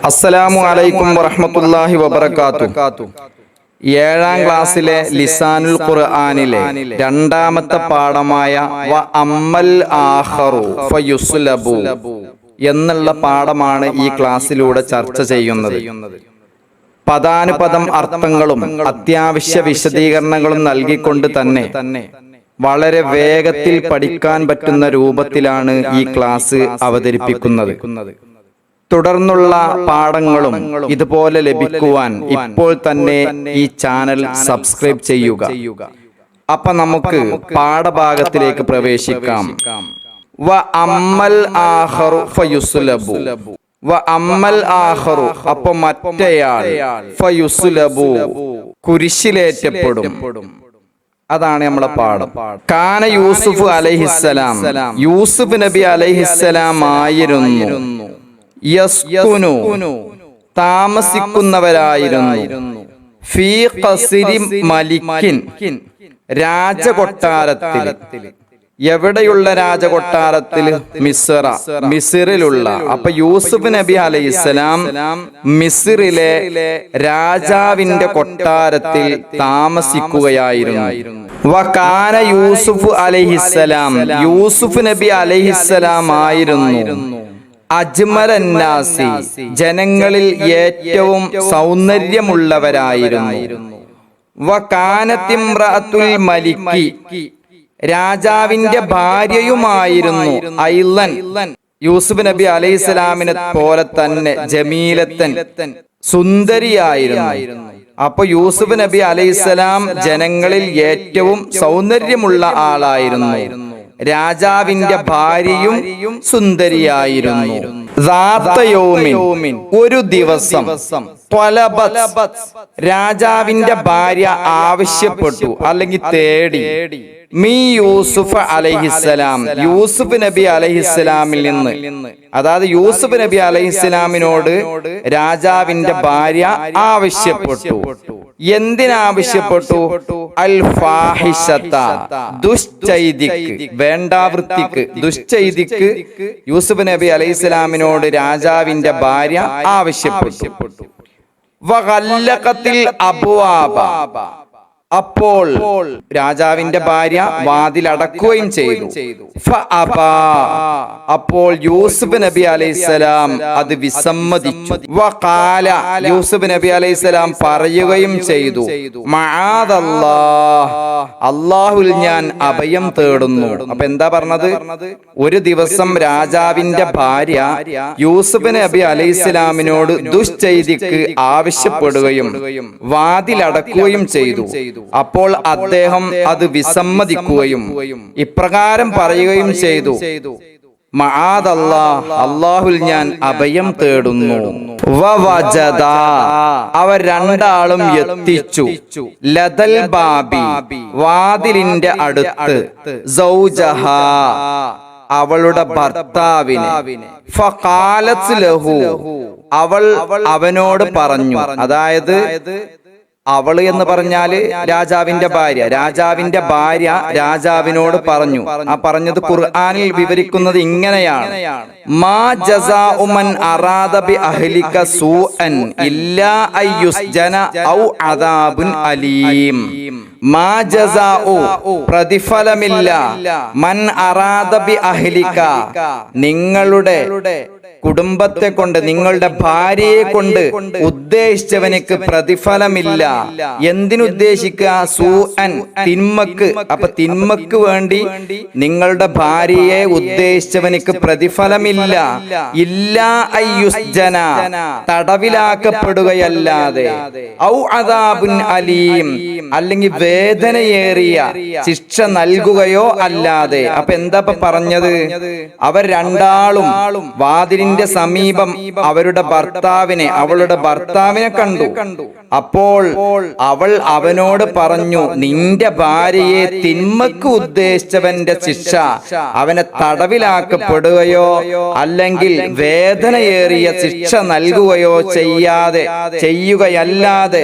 അസ്സലാമു അലൈക്കും വറഹ്മത്തുള്ളാഹി വബറകാതുഹു. 7ാം ക്ലാസ്സിലെ ലിസാനുൽ ഖുർആനിലെ രണ്ടാമത്തെ പാഠമായ വ അമ്മൽ ആഖറു ഫയുസ്ലബു എന്നുള്ള പാഠമാണ് ഈ ക്ലാസ്സിലൂടെ ചർച്ച ചെയ്യുന്നത്. പദാനുപദം അർത്ഥങ്ങളും അത്യാവശ്യ വിശദീകരണങ്ങളും നൽകിക്കൊണ്ട് തന്നെ വളരെ വേഗത്തിൽ പഠിക്കാൻ പറ്റുന്ന രൂപത്തിലാണ് ഈ ക്ലാസ് അവതരിപ്പിക്കുന്നത്. തുടർന്നുള്ള പാഠങ്ങളും ഇതുപോലെ ലഭിക്കുവാൻ ഇപ്പോൾ തന്നെ ഈ ചാനൽ സബ്സ്ക്രൈബ് ചെയ്യുക. അപ്പൊ നമുക്ക് പാഠഭാഗത്തിലേക്ക് പ്രവേശിക്കാം. വ അമ്മൽ ആഖറു ഫയുസ്ലബു. വ അമ്മൽ ആഖറു, അപ്പൊ മറ്റേയാൾ, ഫയുസ്ലബു, കുരിശിലേറ്റപ്പെടും. അതാണ് നമ്മളെ പാഠം. കാന യൂസുഫ് അലൈഹിസ്സലാം, യൂസുഫ് നബി അലൈഹിസ്സലാം ആയിരുന്നു, യസ്കുനു, താമസിക്കുന്നവരായിരുന്നു, ഫീ ഖസ്രി മലിക്കിൻ, രാജകൊട്ടാരത്തിൽ. എവിടെയുള്ള രാജകൊട്ടാരത്തിൽ? മിസ്ര, മിസ്റിലുള്ള. അപ്പൊ യൂസുഫ് നബി അലൈഹിസ്സലാം മിസ്റിലെ രാജാവിന്റെ കൊട്ടാരത്തിൽ താമസിക്കുകയായിരുന്നു. വകാന യൂസുഫ് അലൈഹിസ്സലാം, യൂസുഫ് നബി അലൈഹിസ്സലാം ആയിരുന്നു, അജ്മലന്നാസി, ജനങ്ങളിൽ ഏറ്റവും സൗന്ദര്യമുള്ളവരായിരുന്നു. വകാനത്തിംറഅത്തുൽ മലിക്കി, രാജാവിന്റെ ഭാര്യയുമായിരുന്നു, ഐലൻ, യൂസുഫ് നബി അലൈഹിസ്സലാമിനെ പോലെ തന്നെ ജമീലത്തൻ, സുന്ദരിയായിരുന്നു. അപ്പൊ യൂസുഫ് നബി അലൈഹിസ്സലാം ജനങ്ങളിൽ ഏറ്റവും സൗന്ദര്യമുള്ള ആളായിരുന്നു, രാജാവിന്റെ ഭാര്യയും സുന്ദരിയായിരുന്നു. ഒരു ദിവസം രാജാവിന്റെ ഭാര്യ ആവശ്യപ്പെട്ടു, അല്ലെങ്കിൽ തേടി, മീ യൂസുഫ് അലൈഹിസ്സലാം, യൂസുഫ് നബി അലൈഹിസ്സലാമിൽ നിന്ന്. അതായത് യൂസുഫ് നബി അലൈഹിസ്സലാമിനോട് രാജാവിന്റെ ഭാര്യ ആവശ്യപ്പെട്ടു. എന്തിനാവശ്യപ്പെട്ടു? അൽ ഫാഹിഷത, ദുശ്ചൈതിക്ക്, വേണ്ടാവൃത്തിക്ക്, ദുശ്ചൈതിക്ക് യൂസുഫ് നബി അലൈഹിസ്സലാമിനോട് രാജാവിന്റെ ഭാര്യ ആവശ്യപ്പെട്ടു. വഗല്ലഖത്തിൽ അബ്വാബ, അപ്പോൾ രാജാവിന്റെ ഭാര്യ വാതിലടക്കുകയും ചെയ്തു. ഫഅബാ, അപ്പോൾ യൂസുഫ് നബി അലൈഹിസ്സലാം അത് വിസമ്മതിച്ചു. വഖാല, യൂസുഫ് നബി അലൈഹിസ്സലാം പറയുകയും ചെയ്തു, മആദല്ലാഹ്, അല്ലാഹുൽ ഞാൻ അഭയം തേടുന്നു. അപ്പൊ എന്താ പറഞ്ഞത്? ഒരു ദിവസം രാജാവിന്റെ ഭാര്യ യൂസുഫ് നബി അലൈഹിസ്സലാമിനോട് ദുശ്ചൈതിക്ക് ആവശ്യപ്പെടുകയും വാതിലടക്കുകയും ചെയ്തു. അപ്പോൾ അദ്ദേഹം അത് വിസമ്മതിക്കുകയും ഇപ്രകാരം പറയുകയും ചെയ്തു, മആദല്ലാഹ്, അല്ലാഹുൽ ഞാൻ അഭയം തേടുന്നു. വവജദ, അവർ രണ്ടാളും എത്തിച്ചു, ലദൽ ബാബി, വാതിലിന്റെ അടുത്ത്, സൗജഹ, അവളുടെ ഭർത്താവിനെ. ഫഖാലത് ലഹു, അവൾ അവനോട് പറഞ്ഞു. അതായത് അവള് എന്ന് പറഞ്ഞാല് രാജാവിന്റെ ഭാര്യ. രാജാവിന്റെ ഭാര്യ രാജാവിനോട് പറഞ്ഞു. ആ പറഞ്ഞത് ഖുർആനിൽ വിവരിക്കുന്നത് ഇങ്ങനെയാണ്: മാ ജസാഉ മൻ അറാദ ബി അഹ്ലിക സൂഅൻ ഇല്ലാ അയ്യുസ്ജന ഔ അദാബുൻ അലീം. മാ ജസാഉ, പ്രതിഫലമില്ല, മൻ അറാദ ബി അഹ്ലിക, നിങ്ങളുടെ കുടുംബത്തെ കൊണ്ട്, നിങ്ങളുടെ ഭാര്യയെ കൊണ്ട് ഉദ്ദേശിച്ചവനക്ക് പ്രതിഫലമില്ല. എന്തിനുദ്ദേശിക്കുക? സൂഅൻ, തിന്മക്ക്. അപ്പൊ തിന്മക്ക് വേണ്ടി നിങ്ങളുടെ ഭാര്യയെ ഉദ്ദേശിച്ചവനക്ക് പ്രതിഫലമില്ല. ഇല്ലാ അയ്യുസ്ജന, തടവിലാക്കപ്പെടുകയല്ലാതെ, ഔ അദാബുൻ അലീം, അല്ലെങ്കിൽ വേദനയേറിയ ശിക്ഷ നൽകുകയോ അല്ലാതെ. അപ്പൊ എന്താ പറഞ്ഞത്? അവർ രണ്ടാളും വാതിലിന്റെ സമീപം അവരുടെ ഭർത്താവിനെ, അവളുടെ ഭർത്താവിനെ കണ്ടു. അപ്പോൾ അവൾ അവനോട് പറഞ്ഞു, നിന്റെ ഭാര്യയെ തിന്മക്ക് ഉദ്ദേശിച്ചവന്റെ ശിക്ഷ അവനെ തടവിലാക്കപ്പെടുകയോ അല്ലെങ്കിൽ വേദനയേറിയ ശിക്ഷ നൽകുകയോ ചെയ്യുകയല്ലാതെ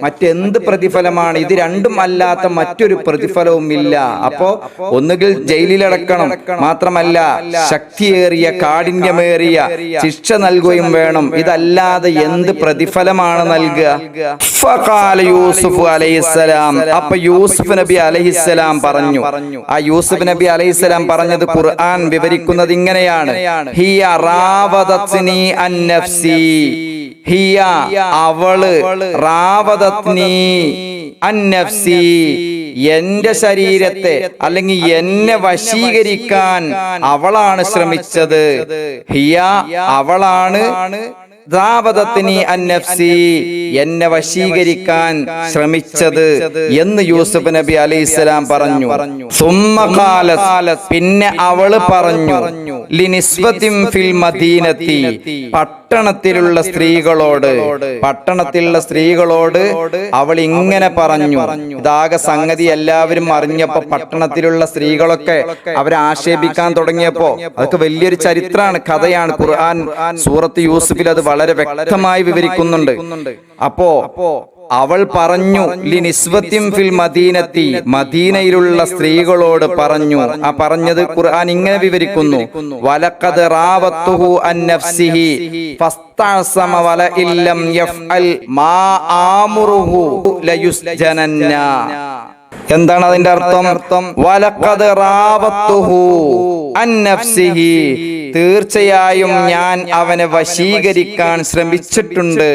മറ്റെന്ത് പ്രതിഫലമാണ്? ഇത് രണ്ടും അല്ലാത്ത മറ്റൊരു പ്രതിഫലവും ഇല്ല. അപ്പോ ഒന്നുകിൽ ജയിലിലടക്കണം, മാത്രമല്ല ശക്തിയേറിയ കാഠിന്യമേറിയ ശിക്ഷ നൽകുകയും വേണം. ഇതല്ലാതെ എന്ത് പ്രതിഫലമാണ് നൽകുക? ഫഖാല യൂസുഫ് അലൈഹിസ്സലാം, അപ്പൊ യൂസുഫ് നബി അലൈഹിസ്സലാം പറഞ്ഞു. ആ യൂസുഫ് നബി അലൈഹിസ്സലാം പറഞ്ഞത് ഖുർആൻ വിവരിക്കുന്നത് ഇങ്ങനെയാണ്: ഹിയ റാവദത്നി അൻ നഫ്സി, ഹിയ അവള്, റാവദത്നി അൻ നഫ്സി എന്റെ ശരീരത്തെ അല്ലെങ്കിൽ എന്നെ വശീകരിക്കാൻ അവളാണ് ശ്രമിച്ചത്. ഹിയ അവളാണ്, റാവദത്നി അൻ നഫ്സി എന്നെ വശീകരിക്കാൻ ശ്രമിച്ചത് എന്ന് യൂസുഫ് നബി അലൈഹിസ്സലാം പറഞ്ഞു. സുമ്മ ഖാലത്, പിന്നെ അവള് പറഞ്ഞു, ലിനിസ്വതിൻ ഫിൽ മദീനത്തി, പട്ടണത്തിലുള്ള സ്ത്രീകളോട് അവൾ ഇങ്ങനെ പറഞ്ഞു. ഇതാകെ സംഗതി എല്ലാവരും അറിഞ്ഞപ്പോ പട്ടണത്തിലുള്ള സ്ത്രീകളൊക്കെ അവരെ ആക്ഷേപിക്കാൻ തുടങ്ങിയപ്പോ അതൊക്കെ വലിയൊരു ചരിത്രമാണ്, കഥയാണ്. ഖുർആൻ സൂറത്ത് യൂസുഫിൽ അത് വളരെ വ്യക്തമായി വിവരിക്കുന്നുണ്ട്. അപ്പോ അവൾ പറഞ്ഞു, ലിനിസ്വതിൻ ഫിൽ മദീനത്തി, മദീനയിലുള്ള സ്ത്രീകളോട് പറഞ്ഞു. ആ പറഞ്ഞത് ഖുർആൻ ഇങ്ങനെ വിവരിക്കുന്നു: വലഖദ് റാവത്തുഹു അൻ നഫ്സിഹി ഫസ്തഅസമ വലഇല്ലം യഫ്അൽ മാ ആമുറുഹു ലയുസ്ജനന്ന. എന്താണ് അതിന്റെ അർത്ഥം? വലഖദ് റാവത്തുഹു അൻ നഫ്സിഹി, തീർച്ചയായും ഞാൻ അവനെ വശീകരിക്കാൻ ശ്രമിച്ചിട്ടുണ്ട്.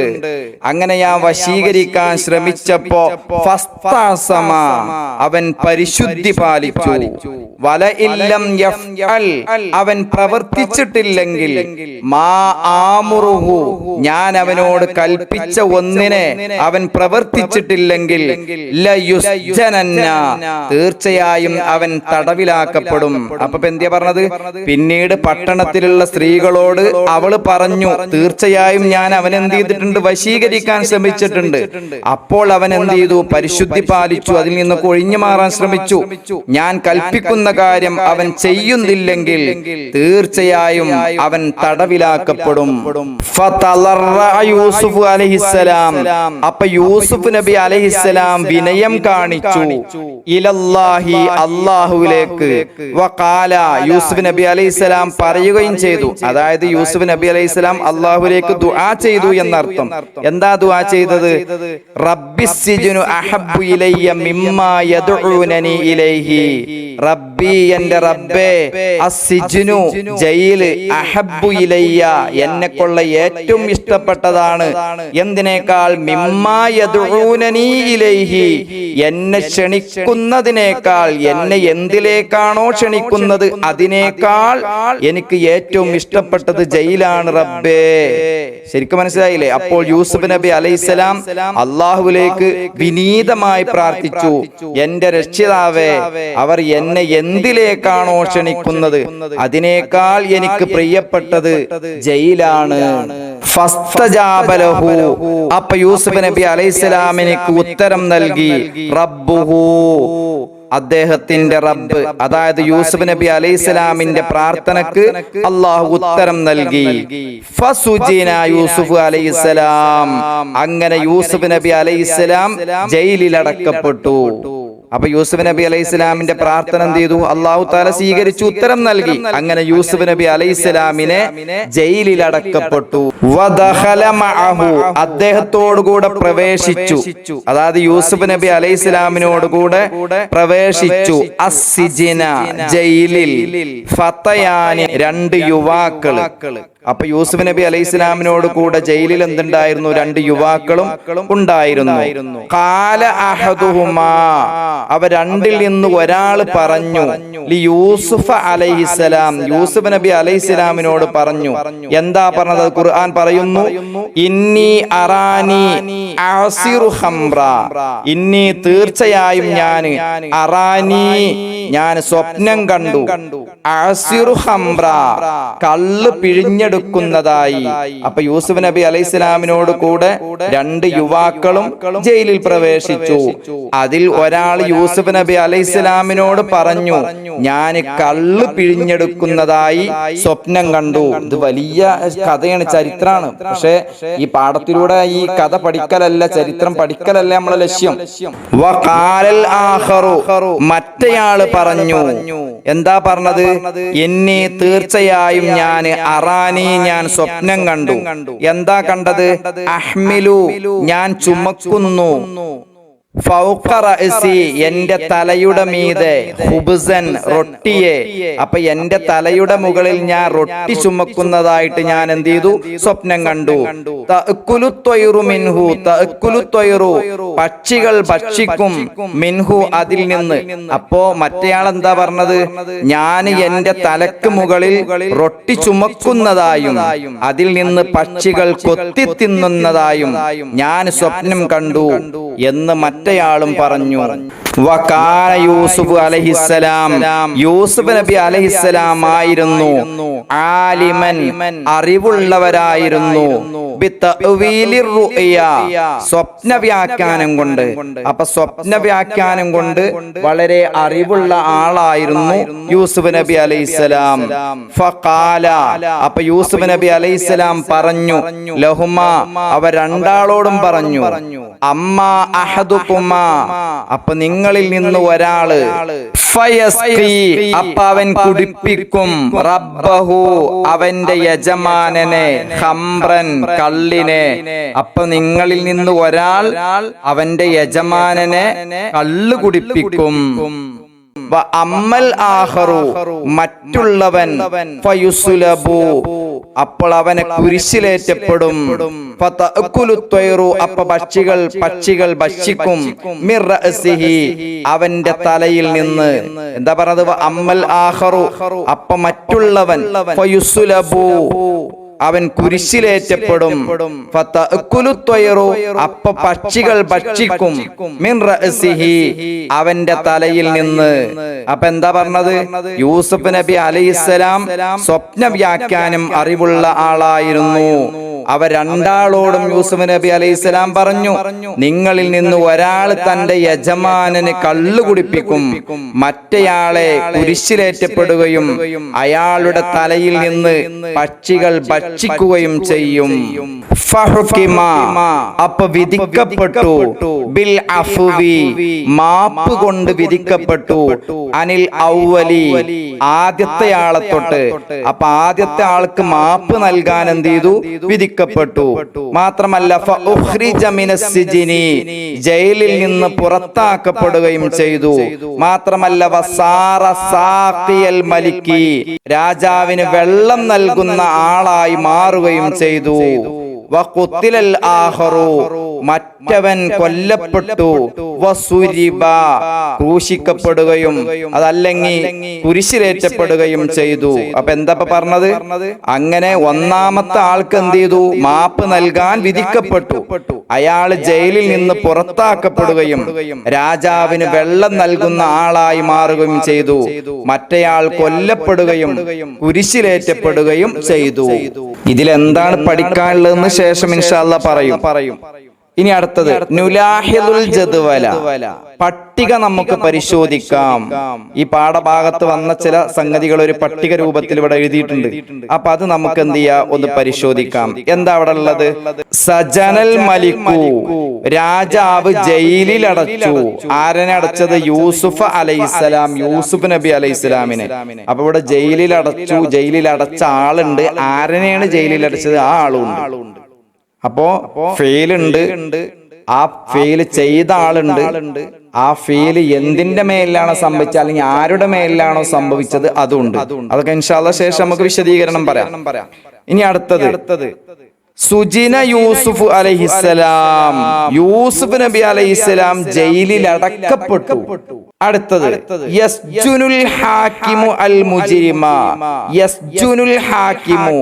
അങ്ങനെ ഞാൻ വശീകരിക്കാൻ ശ്രമിച്ചപ്പോ ഫസ്തഅസമ, അവൻ പരിശുദ്ധി പാലിച്ചു. വലഇല്ലം യഫ്അൽ, അവൻ പ്രവർത്തിച്ചിട്ടില്ലെങ്കിൽ, മാ ആമുറുഹു, ഞാൻ അവനോട് കൽപ്പിച്ച ഒന്നിനെ അവൻ പ്രവർത്തിച്ചിട്ടില്ലെങ്കിൽ, ലയുസ്ജനന്ന, തീർച്ചയായും അവൻ തടവിലാക്കപ്പെടും. അപ്പൊ എന്തിയാ പറഞ്ഞത്? പിന്നീട് പട്ടണത്തിലുള്ള സ്ത്രീകളോട് അവള് പറഞ്ഞു, തീർച്ചയായും ഞാൻ അവൻ എന്ത് ചെയ്തിട്ടുണ്ട്? വശീകരിക്കാൻ ശ്രമിച്ചിട്ടുണ്ട്. അപ്പോൾ അവൻ എന്ത് ചെയ്തു? പരിശുദ്ധി പാലിച്ചു, അതിൽ നിന്നൊക്കെ ഒഴിഞ്ഞു മാറാൻ ശ്രമിച്ചു. ഞാൻ കൽപ്പിക്കുന്ന കാര്യം അവൻ ചെയ്യുന്നില്ലെങ്കിൽ തീർച്ചയായും അവൻ തടവിലാക്കപ്പെടും. യൂസുഫ് അലൈഹിസ്സലാം, അപ്പൊ യൂസുഫ് നബി അലൈഹിസ്സലാം വിനയം കാണിച്ചു. ഇലല്ലാഹി, അല്ലാഹുവിലേക്ക്. വഖാല, യൂസുഫ് നബി അലൈഹിസ്സലാം പറയുകയും ചെയ്തു. അതായത് യൂസുഫ് നബി അലൈഹിസ്സലാം അല്ലാഹുവിലേക്ക് ദുആ ചെയ്തു എന്നർത്ഥം. എന്താ ദുആ ചെയ്തത്? റബ്ബിസ്സിജ്നു അഹബ്ബു ഇലയ്യ മിമ്മാ യദ്ഊനനി ഇലൈഹി, റബ്ബി, എന്റെ റബ്ബേ, അസ്സിജ്നു, ജയില്, അഹബ്ബു ഇലയ്യ, എന്നെക്കുള്ള ഏറ്റവും ഇഷ്ടപ്പെട്ടതാണ്. എന്തിനേക്കാൾ? മിമ്മാ യദ്ഊനനി ഇലൈഹി, എന്നെ ക്ഷണിക്കുന്നതിനേക്കാൾ, എന്നെ എന്തിലേക്കാണോ ക്ഷണിക്കുന്നത് അതിനേക്കാൾ എനിക്ക് ഏറ്റവും ഇഷ്ടപ്പെട്ടത് ജയിലാണ് റബ്ബേ. ശരിക്കും മനസ്സിലായില്ലേ? അപ്പോൾ യൂസുഫ് നബി അലൈഹിസ്സലാം അല്ലാഹുവിലേക്ക് വിനീതമായി പ്രാർത്ഥിച്ചു, എന്റെ രക്ഷിതാവേ, അവർ എന്നെ എന്തിലേക്കാണോ ക്ഷണിക്കുന്നത് അതിനേക്കാൾ എനിക്ക് പ്രിയപ്പെട്ടത് ജയിലാണ്. ഫസ്തജാബ ലഹു, അപ്പൊ യൂസുഫ് നബി അലൈഹിസ്സലാമിനിക്ക് ഉത്തരം നൽകി. റബ്ബുഹു, അദ്ദേഹത്തിന്റെ റബ്ബ്, അതായത് യൂസുഫ് നബി അലൈഹിസ്സലാമിന്റെ പ്രാർത്ഥനക്ക് അല്ലാഹു ഉത്തരം നൽകി. ഫസുജിന യൂസുഫ് അലൈഹിസ്സലാം, അങ്ങനെ യൂസുഫ് നബി അലൈഹിസ്സലാം ജയിലിൽ അടക്കപ്പെട്ടു. അപ്പൊ യൂസുഫ് നബി അലൈഹിസ്സലാമിന്റെ പ്രാർത്ഥന എന്ത് ചെയ്തു? അല്ലാഹു തആല സ്വീകരിച്ചു, ഉത്തരം നൽകി. അങ്ങനെ യൂസുഫ് നബി അലൈഹിസ്സലാമിനെ ജയിലിൽ അടക്കപ്പെട്ടു. വദഖല മഅഹു, അദ്ദേഹത്തോടുകൂടെ പ്രവേശിച്ചു. അതായത് യൂസുഫ് നബി അലൈഹിസ്സലാമിനോടുകൂടെ പ്രവേശിച്ചു. അസ്സിജ്ന, ജയിലിൽ. ഫതയാനി, രണ്ട് യുവാക്കൾ. അപ്പൊ യൂസുഫ് നബി അലൈഹിസ്സലാമിനോട് കൂടെ ജയിലിൽ എന്തുണ്ടായിരുന്നു? രണ്ട് യുവാക്കളും ഉണ്ടായിരുന്നു. ഖാല അഹദുഹുമാ, അവ രണ്ടിൽ നിന്ന് ഒരാൾ പറഞ്ഞു, ലി യൂസുഫ അലൈഹിസ്സലാം, യൂസുഫ് നബി അലൈഹിസ്സലാമിനോട് പറഞ്ഞു. എന്താ പറഞ്ഞത്? ഖുർആൻ പറയുന്നു, ഇന്നി അറാനി അസിറു ഖംറ, ഇന്നി, തീർച്ചയായും ഞാൻ, അറാനി, ഞാൻ സ്വപ്നം കണ്ടു, അസിറു ഖംറ, കള്ള് പിഴിഞ്ഞെടുക്കുന്നതായി. അപ്പൊ യൂസുഫ് നബി അലൈഹിസ്സലാമിനോട് കൂടെ 2 യുവാക്കളും ജയിലിൽ പ്രവേശിച്ചു. അതിൽ ഒരാൾ യൂസുഫ് നബി അലൈഹിസ്സലാമിനോട് പറഞ്ഞു, ഞാൻ കള്ള് പിഴിഞ്ഞെടുക്കുന്നതായി സ്വപ്നം കണ്ടു. ഇത് വലിയ കഥയാണ്, ചരിത്രമാണ്. പക്ഷെ ഈ പാഠത്തിലൂടെ ഈ കഥ പഠിക്കലല്ല, ചരിത്രം പഠിക്കലല്ല നമ്മളെ ലക്ഷ്യം. വഖാലൽ ആഖറു, മറ്റേയാള് പറഞ്ഞു. എന്താ പറഞ്ഞത്? എന്നെ തീർച്ചയായും ഞാൻ സ്വപ്നം കണ്ടു. എന്താ കണ്ടത്? അഹ്മിലു, ഞാൻ ചുമക്കുന്നു, ഫൗഖ റഅസി, എന്റെ തലയുടെ മീതെ, ഖുബ്സൻ, റൊട്ടിയെ. അപ്പൊ എന്റെ തലയുടെ മുകളിൽ ഞാൻ റൊട്ടി ചുമക്കുന്നതായിട്ട് ഞാൻ എന്ത് ചെയ്തു? സ്വപ്നം കണ്ടു. തഅക്കുലു ത്വയ്റു മിൻഹു, തഅക്കുലു ത്വയ്റു, പക്ഷികൾ ഭക്ഷിക്കും, മിൻഹു, അതിൽ നിന്ന്. അപ്പോ മറ്റേയാൾ എന്താ പറഞ്ഞത്? ഞാൻ എന്റെ തലക്ക് മുകളിൽ റൊട്ടി ചുമക്കുന്നതായും അതിൽ നിന്ന് പക്ഷികൾ കൊത്തി തിന്നുന്നതായും ഞാൻ സ്വപ്നം കണ്ടു എന്ന് മറ്റേയാളും പറഞ്ഞു. വകാന യൂസുഫ് അലൈഹിസ്സലാം, യൂസുഫ് നബി അലൈഹിസ്സലാം ആയിരുന്നു ആലിമൻ, അറിവുള്ളവരായിരുന്നു, ബിതഅ്വീലിർ റുഅയ, സ്വപ്ന വ്യാഖ്യാനം കൊണ്ട്. അപ്പൊ സ്വപ്ന വ്യാഖ്യാനം കൊണ്ട് വളരെ അറിവുള്ള ആളായിരുന്നു യൂസുഫ് നബി അലൈഹിസ്സലാം. ഫഖാല, അപ്പൊ യൂസുഫ് നബി അലൈഹിസ്സലാം പറഞ്ഞു, ലഹുമ, അവർ രണ്ടാളോടും പറഞ്ഞു, അമ്മാ അഹദുകുമാ, അപ്പൊ നിങ്ങളിൽ നിന്ന് ഒരാള്, ഫയസ്ഖി, അപ്പൊ അവൻ കുടിപ്പിക്കും, റബ്ബഹു, അവന്റെ യജമാനനെ, ഖംറൻ, കള്ളിനെ. അപ്പൊ നിങ്ങളിൽ നിന്ന് ഒരാൾ അവന്റെ യജമാനനെ കള്ള് കുടിപ്പിക്കും. അമ്മൽ ആഖറു, മറ്റുള്ളവൻ, ഫയുസ്ലബു, അപ്പോൾ അവനെ കുരിശിലേറ്റപ്പെടും. ഫതഅക്കുലു ത്വയ്റു, അപ്പൊ പക്ഷികൾ ഭക്ഷിക്കും, മിർ റഅസിഹി, അവന്റെ തലയിൽ നിന്ന്. എന്താ പറഞ്ഞത്? അമ്മൽ ആഖറു, അപ്പൊ മറ്റുള്ളവൻ, ഫയുസ്ലബു, അവൻ കുരിശിലേറ്റപ്പെടും. ഫതഅക്കുലു ത്വയ്റു, അപ്പൊ പക്ഷികൾ ഭക്ഷിക്കും, മിൻ റഅസിഹി, അവന്റെ തലയിൽ നിന്ന്. അപ്പൊ എന്താ പറഞ്ഞത്? യൂസുഫ് നബി അലൈഹിസ്സലാം സ്വപ്ന വ്യാഖ്യാനം അറിവുള്ള ആളായിരുന്നു. അവർ രണ്ടാളോടും യൂസുഫ് നബി അലൈഹിസ്സലാം പറഞ്ഞു, നിങ്ങളിൽ നിന്ന് ഒരാൾ തന്റെ യജമാനന് കള്ളു കുടിപ്പിക്കും, മറ്റേയാളെ കുരിശിലേറ്റപ്പെടുകയും അയാളുടെ തലയിൽ നിന്ന് പക്ഷികൾ ഭക്ഷിക്കുകയും ചെയ്യും. ഫഹുകിമ, അപ്പൊ വിധിക്കപ്പെട്ടു, ബിൽ അഫ്വി, മാപ്പ് കൊണ്ട് വിധിക്കപ്പെട്ടു, അനിൽ ഔവലി, ആദ്യത്തെ ആളെ തൊട്ട്. അപ്പൊ ആദ്യത്തെ ആൾക്ക് മാപ്പ് നൽകാൻ എന്ത് ചെയ്തു? വിധിക്കപ്പെട്ടു. മാത്രമല്ല ഫഉഖ്രിജ മിനസ് സിജ്നി, ജയിലിൽ നിന്ന് പുറത്താക്കപ്പെടുകയും ചെയ്തു. മാത്രമല്ല വസാറ സാഖിയൽ മലിക്കി, രാജാവിന് വെള്ളം നൽകുന്ന ആളായി മാറുകയും ചെയ്തു. വഖുത്തിലൽ ആഖറു, മറ്റവൻ കൊല്ലപ്പെട്ടു. വസുരിബ, ക്രൂശിക്കപ്പെടുകയും അതല്ലെങ്കിൽ കുരിശിലേറ്റപ്പെടുകയും ചെയ്തു. അപ്പൊ എന്താ പറഞ്ഞത്? അങ്ങനെ ഒന്നാമത്തെ ആൾക്ക് എന്ത് ചെയ്തു? മാപ്പ് നൽകാൻ വിധിക്കപ്പെട്ടു. അയാൾ ജയിലിൽ നിന്ന് പുറത്താക്കപ്പെടുകയും രാജാവിന് വെള്ളം നൽകുന്ന ആളായി മാറുകയും ചെയ്തു. മറ്റേയാൾ കൊല്ലപ്പെടുകയും കുരിശിലേറ്റപ്പെടുകയും ചെയ്തു. ഇതിലെന്താണ് പഠിക്കാനുള്ളതെന്ന് ശേഷം ഇൻഷാ അല്ലാഹ് പറയും. ഇനി അടുത്തത് നുലാഹിദുൽ ജദ്വല, പട്ടിക നമുക്ക് പരിശോധിക്കാം. ഈ പാഠഭാഗത്ത് വന്ന ചില സംഗതികൾ ഒരു പട്ടിക രൂപത്തിൽ ഇവിടെ എഴുതിയിട്ടുണ്ട്. അപ്പൊ അത് നമുക്ക് എന്ത് ചെയ്യാം? ഒന്ന് പരിശോധിക്കാം. എന്താ അവിടെ ഉള്ളത്? സജനൽ മലിക്കു, രാജാവ് ജയിലിൽ അടച്ചു. ആരനെ അടച്ചത്? യൂസുഫ് അലൈഹിസ്സലാം, യൂസുഫ് നബി അലൈഹിസ്സലാമിനെ. അപ്പൊ ഇവിടെ ജയിലിൽ അടച്ചു, ജയിലിൽ അടച്ച ആളുണ്ട്. ആരനെയാണ് ജയിലിൽ അടച്ചത്? ആ ആളുണ്ട്. അപ്പോ ഫെയിലുണ്ട്, ആ ഫെയില് ചെയ്ത ആളുണ്ട്. ആ ഫെയില് എന്തിന്റെ മേലിലാണോ സംഭവിച്ചത്, അല്ലെങ്കിൽ ആരുടെ മേലിലാണോ സംഭവിച്ചത്, അതുണ്ട്. അതൊക്കെ ഇൻഷാ അല്ലാഹ് ശേഷം നമുക്ക് വിശദീകരണം പറയാം. ഇനി അടുത്തത് സുജിന യൂസുഫ് അലൈഹിസ്സലാം, യൂസുഫ് നബി അലൈഹിസ്സലാം ജയിലിൽ അടക്കപ്പെട്ടു. അടുത്തത് യസ്ജുനുൽ ഹാക്കിമു അൽ മുജ്രിമ, യസ്ജുനുൽ ഹാക്കിമു,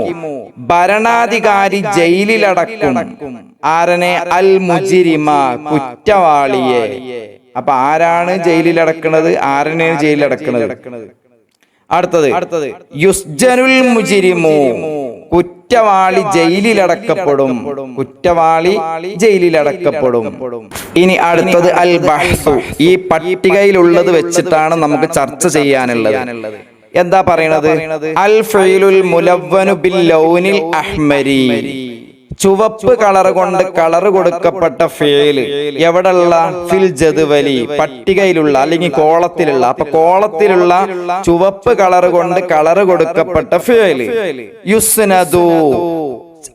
ഭരണാധികാരി ജയിലിലടക്കും. ആരനെ? അൽ മുജ്രിമ, കുറ്റവാളിയെ. അപ്പൊ ആരാണ് ജയിലിലടക്കുന്നത്? ആരനെയാണ് ജയിലിലടക്കുന്നത്? അടുത്തത് യുസ്ജനുൽ മുജ്രിമു, കുറ്റവാളി ജയിലിലടക്കപ്പെടും. കുറ്റവാളി ജയിലിലടക്കപ്പെടും. ഇനി അടുത്തത് അൽ ബഹ്സു. ഈ പട്ടികയിലുള്ളത് വെച്ചിട്ടാണ് നമുക്ക് ചർച്ച ചെയ്യാനുള്ളത്. എന്താ പറയണത്? അൽ ഫഇലുൽ മുലവ്വനു ബിൽ ലൗനിൽ അഹ്മരി, ചുവപ്പ് കളർ കൊണ്ട് കളർ കൊടുക്കപ്പെട്ട ഫേല് എവിടെയുള്ള ഫിൽ ജദ്വലി, പട്ടികയിലുള്ള അല്ലെങ്കിൽ കോളത്തിലുള്ള. അപ്പൊ കോളത്തിലുള്ള ചുവപ്പ് കളർ കൊണ്ട് കളർ കൊടുക്കപ്പെട്ട ഫേല് യുസ്നദു,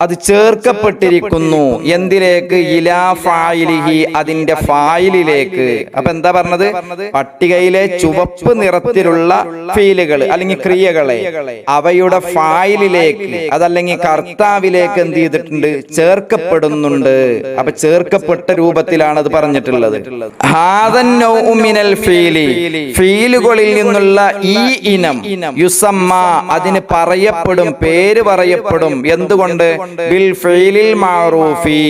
അത് ചേർക്കപ്പെട്ടിരിക്കുന്നു. എന്തിലേക്ക്? ഇലാ ഫായിലിഹി, അതിന്റെ ഫായിലിലേക്ക്. അപ്പൊ എന്താ പറഞ്ഞത്? പട്ടികയിലെ ചുവപ്പ് നിറത്തിലുള്ള ഫീലുകൾ അല്ലെങ്കിൽ ക്രിയകളെ അവയുടെ ഫായിലിലേക്ക്, അതല്ലെങ്കിൽ കർത്താവിലേക്ക് എന്ത് ചെയ്തിട്ടുണ്ട്? ചേർക്കപ്പെടുന്നുണ്ട്. അപ്പൊ ചേർക്കപ്പെട്ട രൂപത്തിലാണ് അത് പറഞ്ഞിട്ടുള്ളത്. ഹാദൻ നൗഉ മിനൽ ഫീലി, ഫീലുകളിൽ നിന്നുള്ള ഈ ഇനം യുസമ്മ, അതിന് പറയപ്പെടും, പേര് പറയപ്പെടും. എന്തുകൊണ്ട്? ബിൽ ഫീലിൽ മഅറൂഫി,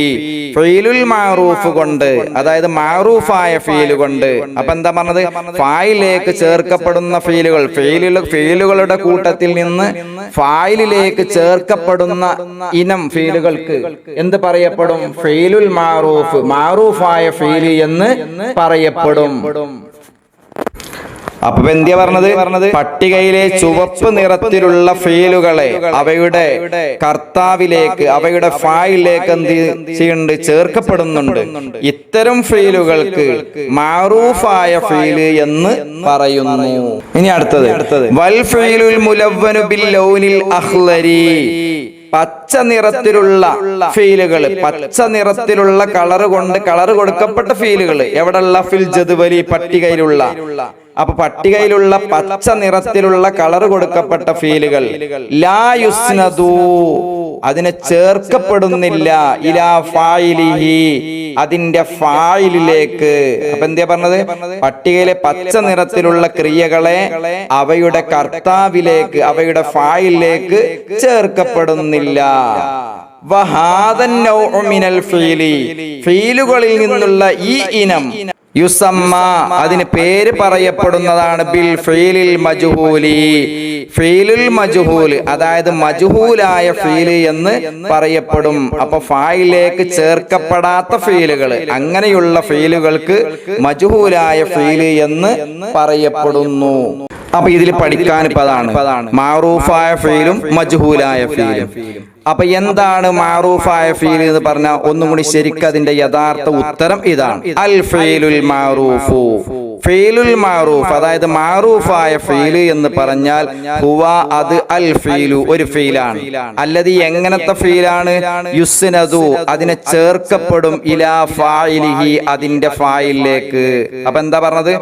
ഫീലുൽ മഅറൂഫ് കൊണ്ട്, അതായത് മഅറൂഫായ ഫീൽ കൊണ്ട്. അപ്പൊ എന്താ പറഞ്ഞത്? ഫായിലേക്ക് ചേർക്കപ്പെടുന്ന ഫീലുകൾ, ഫീലുകളുടെ കൂട്ടത്തിൽ നിന്ന് ഫായിലിലേക്ക് ചേർക്കപ്പെടുന്ന ഇനം ഫീലുകൾക്ക് എന്ത് പറയപ്പെടും? ഫീലുൽ മഅറൂഫ്, മഅറൂഫായ ഫീൽ എന്ന് പറയപ്പെടും. അപ്പൊ എന്തിയാ പറഞ്ഞത്? പട്ടികയിലെ ചുവപ്പ് നിറത്തിലുള്ള ഫീലുകളെ അവയുടെ കർത്താവിലേക്ക്, അവയുടെ ഫായിലേക്ക് എന്ത് ചെയ്യുന്നുണ്ട്? ചേർക്കപ്പെടുന്നുണ്ട്. ഇത്തരം ഫീലുകൾക്ക് മഅറൂഫായ ഫീല് എന്ന് പറയുന്നു. ഇനി അടുത്തത് വൽ ഫീലുൽ മുലവ്വനു ബിൽ ലൗനിൽ അഖ്ലരി, പച്ച നിറത്തിലുള്ള ഫീലുകൾ, പച്ച നിറത്തിലുള്ള കളർ കൊണ്ട് കളർ കൊടുക്കപ്പെട്ട ഫീലുകൾ എവിടെയുള്ള? ഫിൽ ജദ്വലി, പട്ടികയിലുള്ള. അപ്പൊ പട്ടികയിലുള്ള പച്ച നിറത്തിലുള്ള കളർ കൊടുക്കപ്പെട്ട ഫീലുകൾ ലാ യുസ്നദു, അതിനെ ചേർക്കപ്പെടുന്നില്ല. ഇലാ ഫായിലിഹി, അതിന്റെ ഫായിലിലേക്ക്. അപ്പൊ എന്താ പറഞ്ഞത്? പട്ടികയിലെ പച്ച നിറത്തിലുള്ള ക്രിയകളെ അവയുടെ കർത്താവിലേക്ക്, അവയുടെ ഫായിലിലേക്ക് ചേർക്കപ്പെടുന്നില്ല. വഹാദൻ നൗഉ മിനൽ ഫീലി, ഫീലുകളിൽ നിന്നുള്ള ഈ ഇനം യുസമ്മ, അതിന് പേര് പറയപ്പെടുന്നതാണ് ബിൽ ഫീലിൽ മജ്ഹൂലി, ഫീലുൽ മജ്ഹൂൽ, അതായത് മജ്ഹൂലായ ഫീല് എന്ന് പറയപ്പെടും. അപ്പൊ ഫായിലേക്ക് ചേർക്കപ്പെടാത്ത ഫീലുകൾ, അങ്ങനെയുള്ള ഫീലുകൾക്ക് മജ്ഹൂലായ ഫീല് എന്ന് പറയപ്പെടുന്നു. അപ്പൊ ഇതിൽ പഠിക്കാൻ ഇപ്പൊ അതാണ് മഅറൂഫായ ഫീലും മജ്ഹൂലായ ഫീലും. അപ്പൊ എന്താണ് മഅറൂഫായ ഫീൽ എന്ന് പറഞ്ഞാൽ ഒന്നും കൂടി ശരിക്കും അതിന്റെ യഥാർത്ഥ ഉത്തരം ഇതാണ്. അൽ ഫീലുൽ മഅറൂഫു, ഫീലുൽ മഅറൂഫ്, അതായത് മഅറൂഫായ ഫീല് എന്ന് പറഞ്ഞാൽ ഹുവ, അത് അൽ ഫീലു, ഒരു ഫീലാണ്. അല്ലതി, എങ്ങനത്തെ ഫീലാണ്? യുസ്നദു, അതിനെ ചേർക്കപ്പെടും. ഇലാ ഫായിലിഹി, അതിന്റെ ഫായിലിലേക്ക്. അപ്പൊ എന്താ പറഞ്ഞത്?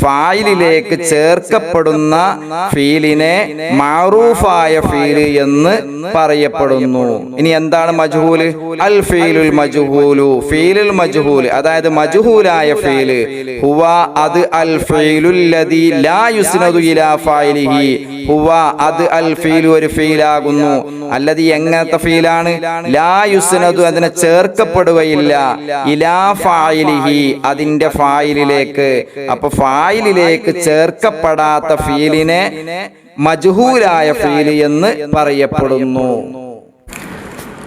ഫായിലിലേക്ക് ചേർക്കപ്പെടുന്ന ഫീലിനെ മഅറൂഫായ ഫീല് എന്ന് പറയപ്പെടുന്നു. ഇനി എന്താണ് മജ്ഹൂല്? അൽ ഫീലുൽ മജ്ഹൂലു, ഫീലുൽ മജ്ഹൂൽ, അതായത് മജ്ഹൂലായ ഫീല് ഹുവ, അത് അൽ ഫീലുല്ലദി ലാ യുസ്നദു ഇലാ ഫായിലിഹി, ഹുവ, അത് അൽ ഫീലു, ഒരു ഫീലാകുന്നു. അല്ലദി, എങ്ങനത്തെ ഫീലാണ്? ലാ യുസ്നദു, അതിനെ ചേർക്കപ്പെടുകയില്ല. ഇലാ ഫായിലിഹി, അതിന്റെ ഫായിലിലേക്ക്. അപ്പൊ ഫായിലിലേക്ക് ചേർക്കപ്പെടാത്ത ഫീലിനെ മജ്ഹൂലായ ഫീല് എന്ന് പറയപ്പെടുന്നു.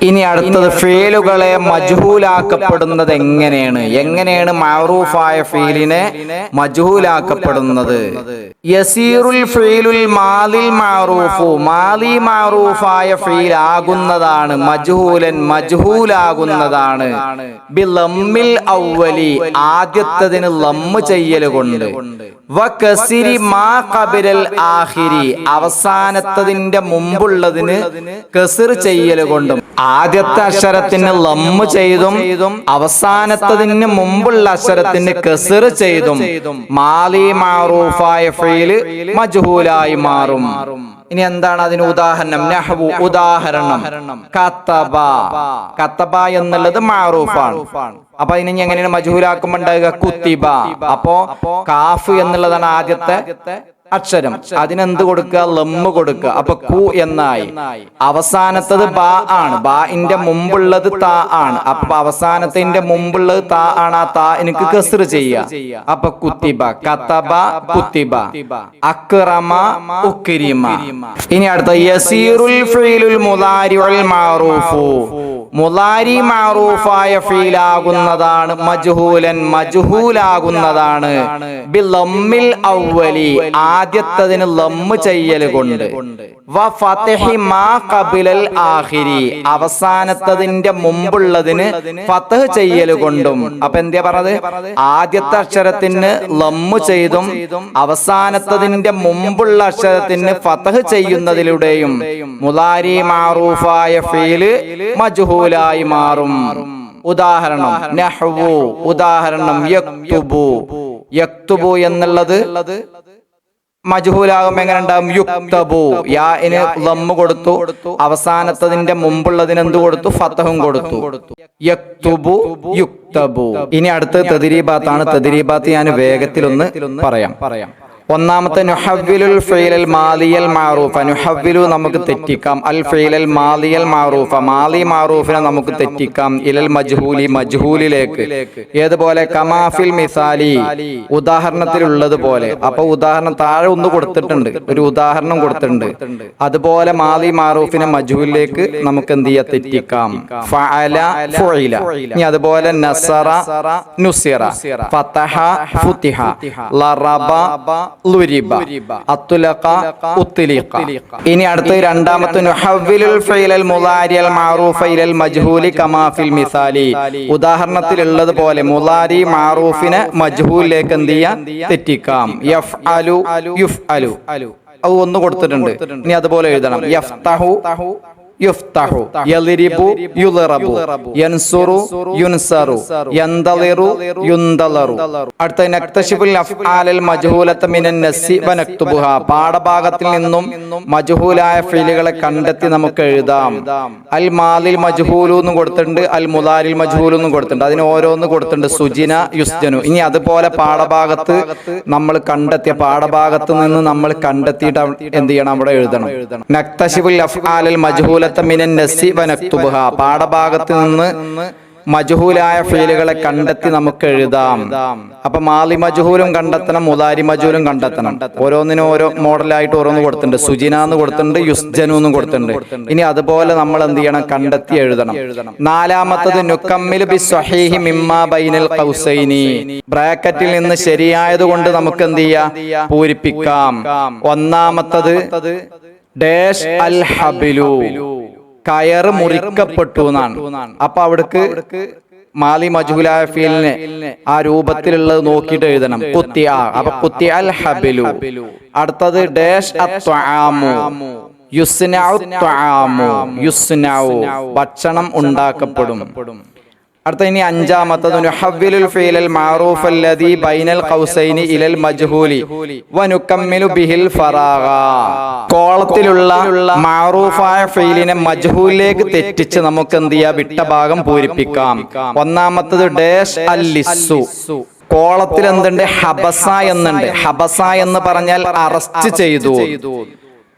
ഇനി അടുത്തത് ഫീലുകളെ മജ്ഹൂലാക്കപ്പെടുന്നത് എങ്ങനെയാണ് മഅറൂഫായ ഫീലിനെ മജ്ഹൂലാക്കപ്പെടുന്നത്? യസീറുൽ ഫീലുൽ മാലിൽ മഅറൂഫു, മാലി മഅറൂഫായ ഫീൽ ആകുന്നതാണ് മജ്ഹൂലൻ, മജ്ഹൂലാകുന്നതാണ്. ബിലമ്മിൽ അവ്വലി, ആദ്യത്തതിന് ലമ്മ് ചെയ്യൽ കൊണ്ട്. വകസിരി മാ ഖബിലൽ ആഖിരി, അവസാനത്തതിന്റെ മുമ്പുള്ളതിന് കസ്ർ ചെയ്യൽ കൊണ്ടും. ആദ്യത്തെ അക്ഷരത്തിന് ലമ്മ് ചെയ്തും അവസാനത്തതിന് മുമ്പുള്ള അക്ഷരത്തിന് കസ്ർ ചെയ്തും മാലി മഅറൂഫായ ഫീല് മജ്ഹൂലായി മാറും. ഇനി എന്താണ് അതിന് ഉദാഹരണം? നഹ്വു, ഉദാഹരണം. കതബ, കതബ എന്നുള്ളത് മഅറൂഫാണ്. അപ്പൊ അതിനെ എങ്ങനെയാണ് മജ്ഹൂലാക്കുമ്പോൾ ഉണ്ടാകുക? കുത്തിബ. അപ്പോ കാഫ് എന്നുള്ളതാണ് ആദ്യത്തെ അക്ഷരം, അതിനെന്ത് കൊടുക്കുക? ലമ്മ് കൊടുക്കുക. അപ്പൊ കു എന്നായി. അവസാനത്തത് ബാ ആണ്, ബാഇന്റെ മുമ്പുള്ളത് താ ആണ്. അപ്പൊ അവസാനത്തിന്റെ മുമ്പുള്ളത് താ ആണ്. ആ താ എനിക്ക് കസ്ർ ചെയ്യുക. അപ്പൊ കുത്തിബ, കതബ, കുത്തിബ, അക്റമ, ഉക്രിമ. ഇനി അടുത്ത യസീറുൽ ഫീലുൽ മുദാരിഉൽ മഅറൂഫു. മുദാരി മഅറൂഫായ ഫീലാകുന്നതാണ് മജ്ഹൂലൻ, മജ്ഹൂലാകുന്നതാണ് ബിലമ്മിൽ അവ്വലി, ആദ്യത്തതിന് ലമ്മ് ചെയ്യൽ കൊണ്ട്, വ ഫത്ഹി മാ ഖബിലൽ ആഖിരി, അവസാനത്തതിന്റെ മുമ്പുള്ളതിന് ഫത്ഹ് ചെയ്യൽ കൊണ്ടും. അപ്പൊ എന്താ പറഞ്ഞത്? ആദ്യത്തെ അക്ഷരത്തിന് ലമ്മ് ചെയ്തും അവസാനത്തതിന്റെ മുമ്പുള്ള അക്ഷരത്തിന് ഫത്ഹ് ചെയ്യുന്നതിലൂടെയും മുദാരി മഅറൂഫായ ഫീല് മജ്ഹൂലായി മാറും. ഉദാഹരണം നഹ്വു, ഉദാഹരണം യക്തുബു. യക്തുബു എന്നുള്ളത് മജ്ഹൂലാകും. എങ്ങനെ ഉണ്ടാകും? യുക്തബു, യാഇന് ലമ്മ് കൊടുത്തു, അവസാനത്തതിന്റെ മുമ്പുള്ളതിന് എന്ത് കൊടുത്തു? ഫത്ഹും കൊടുത്തു. യക്തുബു, യുക്തബു. ഇനി അടുത്ത തദ്രീബാത്താണ്. തദ്രീബാത്ത് ഞാൻ വേഗത്തിലൊന്ന് പറയാം. ഒന്നാമത്തെ നുഹവ്വിലുൽ ഫീലൽ മാദിയൽ മഅറൂഫ. നുഹവ്വിലു നമുക്ക് തെറ്റിക്കാം, അൽ ഫീലൽ മാദിയൽ മഅറൂഫ, മാദി മഅറൂഫിനെ നമുക്ക് തെറ്റിക്കാം, ഇലൽ മജ്ഹൂലി, മജ്ഹൂലിലേക്ക്. ഏതുപോലെ? കമാഫിൽ മിസാലി, ഉദാഹരണത്തിലുള്ളത് പോലെ. അപ്പൊ ഉദാഹരണം താഴെ ഒന്ന് കൊടുത്തിട്ടുണ്ട്, ഒരു ഉദാഹരണം കൊടുത്തിട്ടുണ്ട്. അതുപോലെ മാദി മഅറൂഫിനെ മജ്ഹൂലിലേക്ക് നമുക്ക് എന്ത് ചെയ്യാം? തെറ്റിക്കാം. ഫഅല, ഫുഇല. ഇനി അതുപോലെ നസറ, നുസിറ, ഫതഹ, ഫുതിഹ, ലറബ, ലുരിബ, അത്തുലഖ, ഉത്ലിഖ. ഇനി അടുത്ത രണ്ടാമത്തെ നുഹവ്വിലുൽ ഫീലൽ മുദാരിഅൽ മഅറൂഫ ഇലൽ മജ്ഹൂലി കമാ ഫിൽ മിസാലി. ഉദാഹരണത്തിലുള്ളത് പോലെ മുദാരി മഅറൂഫിനെ മജ്ഹൂലിലേക്ക് എന്ത് ചെയ്യാം? തെറ്റിക്കാം. യഫ്അലു, യുഫ്അലു, അത് ഒന്ന് കൊടുത്തിട്ടുണ്ട്. ഇനി അതുപോലെ എഴുതണം. യഫ്തഹു, യുഫ്തഹു, യളിരിബു, യുളറബു, യൻസുറു, യുൻസറു, യന്തളിറു, യുന്തളറു. അടുത്ത നക്തശിഫുൽ അഫ്ആലൽ മജ്ഹൂലത മിനൻ നസ്സി വ നക്തുബുഹ. പാഠഭാഗത്തിൽ നിന്നും മജ്ഹൂലായ ഫീലുകളെ കണ്ടെത്തി നമുക്ക് എഴുതാം. അൽ മാദിൽ മജ്ഹൂലു എന്ന് കൊടുത്തിട്ടുണ്ട്, അൽ മുദാരിൽ മജ്ഹൂലു എന്ന് കൊടുത്തിട്ടുണ്ട്. അതിന് ഓരോന്ന് കൊടുത്തിട്ടുണ്ട്. സുജിന, യുസ്ജനു. ഇനി അതുപോലെ പാഠഭാഗത്ത് നമ്മൾ കണ്ടെത്തിയ പാഠഭാഗത്ത് നിന്ന് നമ്മൾ കണ്ടെത്തിയിട്ട് എന്ത് ചെയ്യണം? അവിടെ എഴുതണം. നക്തശിഫുൽ അഫ്ആലൽ മജ്ഹൂല പാഠഭാഗത്ത് നിന്ന് മജ്ഹൂലായ ഫീലുകളെ കണ്ടെത്തി നമുക്ക് എഴുതാം. അപ്പൊ മാലി മജ്ഹൂലും കണ്ടെത്തണം, മുദാരി മജ്ഹൂലും കണ്ടെത്തണം. ഓരോന്നിനും ഓരോ മോഡലായിട്ട് ഓരോന്ന് കൊടുത്തിട്ടുണ്ട്. സുജിന എന്ന് കൊടുത്തിട്ടുണ്ട്, യുസ്ജനു എന്ന് കൊടുത്തിട്ടുണ്ട്. ഇനി അതുപോലെ നമ്മൾ എന്ത് ചെയ്യണം? കണ്ടെത്തി എഴുതണം. നാലാമത്തത് നുക്കമ്മിലു ബിസ്വഹീഹി മിമ്മാ ബൈനൽ ഖൗസൈനി. ബ്രാക്കറ്റിൽ നിന്ന് ശരിയായത് കൊണ്ട് നമുക്ക് എന്ത് ചെയ്യാം? പൂരിപ്പിക്കാം. ഒന്നാമത്തത് ഡാഷ് അൽ ഹബിലു, കയറ് മുറിക്കപ്പെട്ടു എന്നാണ്. അപ്പൊ അവിടേക്ക് മാലി മജ്ഹൂലായ ഫീലിനെ ആ രൂപത്തിലുള്ളത് നോക്കിയിട്ട് എഴുതണം. കുത്തിയ, അപ്പൊ കുത്തിയ അൽ ഹബിലു. അടുത്തത് ഡാഷ് അത്വആമു, യുസ്നഉ ത്വആമു, യുസ്നഉ, ഭക്ഷണം ഉണ്ടാക്കപ്പെടും. അടുത്ത ഇനി അഞ്ചാമത്തത് നുഹവ്വിലുൽ ഫീലൽ മഅറൂഫ് അല്ലദീ ബൈനൽ ഖൗസൈനി ഇലൽ മജ്ഹൂലി വ നുകമ്മിലു ബിഹിൽ ഫറാഗ. കോളത്തിലുള്ള മഅറൂഫായ ഫീലിനെ മജ്ഹൂലിലേക്ക് തെറ്റിച്ച് നമുക്ക് എന്ത് ചെയ്യാം? വിട്ട ഭാഗം പൂരിപ്പിക്കാം. ഒന്നാമത്തത് ഡാഷ് അൽ ലിസ്സു. കോളത്തിൽ എന്തുണ്ട്? ഹബസ എന്നുണ്ട്. ഹബസ എന്ന് പറഞ്ഞാൽ അറസ്റ്റ് ചെയ്തു.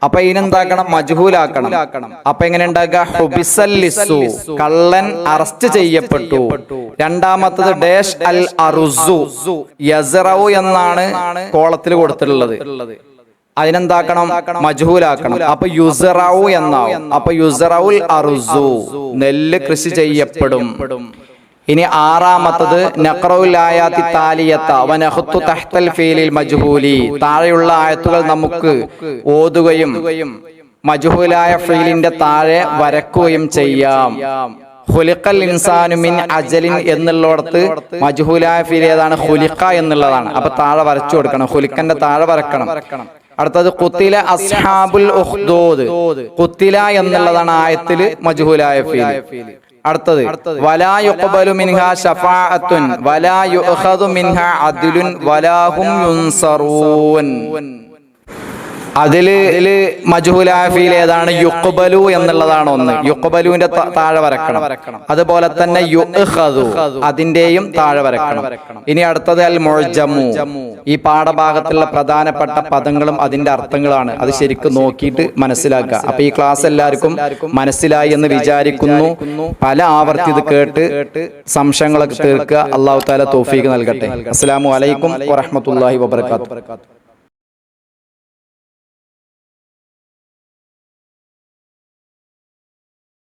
അപ്പൊ ഇതിനെന്താക്കണം? മജ്ഹൂലാക്കണം. അപ്പൊ എങ്ങനെ ഉണ്ടാക്കുക? ഹുബിസൽ ലിസ്സു, കള്ളൻ അറസ്റ്റ് ചെയ്യപ്പെട്ടു. രണ്ടാമത്തത് ഡാഷ് അൽ അറുസു, യസ്റഉ എന്നാണ് കോളത്തിൽ കൊടുത്തിട്ടുള്ളത്. അതിനെന്താക്കണം? മജ്ഹൂലാക്കണം. അപ്പൊ യുസ്റഉ എന്നാവും. അപ്പൊ യുസ്റഉൽ അറുസു, നെല്ല് കൃഷി ചെയ്യപ്പെടും. ഇനി ആറാമത്തത് നഖറഉൽ ആയാതി താലിയത വ നഖ്തു തഹ്തൽ ഫീലിൽ മജ്ഹൂലി. താഴെയുള്ള ആയത്തുകൾ നമുക്ക് ഓതുകയും മജ്ഹൂലായ ഫീലിന്റെ താഴെ വരക്കുകയും ചെയ്യാം. ഖുലിഖൽ ഇൻസാനു മിൻ അജലിൻ എന്നുള്ളിടത്ത് മജ്ഹൂലായ ഫീൽ ഏതാണ്? ഖുലിഖ എന്നുള്ളതാണ്. അപ്പൊ താഴെ വരച്ചു കൊടുക്കണം. ഖുലിഖന്റെ താഴെ വരക്കണം. അടുത്തത് ഖുത്തില അസ്ഹാബുൽ ഉഖ്ദൂദ്. ഖുത്തില എന്നുള്ളതാണ് ആയത്തില് മജ്ഹൂലായ ഫീൽ. അടുത്തത് വലാ യുഖ്ബലു മിൻഹാ ശഫാഅത്തുൻ വലാ യുഖദു മിൻഹാ അദ്ലുൻ വലാ ഹും യുൻസറൂൻ. അതില് മജ്ഹൂലായ ഫീൽ ഏതാണ്? യുഖ്ബലു എന്നുള്ളതാണ് ഒന്ന്. യുഖ്ബലുവിന്റെ താഴെ വരക്കണം. അതുപോലെ തന്നെ യുഖ്ഖദു അതിന്റെയും താഴെ വരക്കണം. ഇനി അടുത്തത് അൽ മുഅ്ജമു. ഈ പാഠഭാഗത്തുള്ള പ്രധാനപ്പെട്ട പദങ്ങളും അതിന്റെ അർത്ഥങ്ങളാണ്. അത് ശരിക്കും നോക്കിയിട്ട് മനസ്സിലാക്കുക. അപ്പൊ ഈ ക്ലാസ് എല്ലാവർക്കും മനസ്സിലായി എന്ന് വിചാരിക്കുന്നു. പല ആവർത്തി ഇത് കേട്ട് സംശയങ്ങളൊക്കെ തീർക്കുക. അല്ലാഹു തആല തൗഫീഖ് നൽകട്ടെ. അസ്സലാമു അലൈക്കും വറഹ്മത്തുള്ളാഹി വബറകാതുഹു.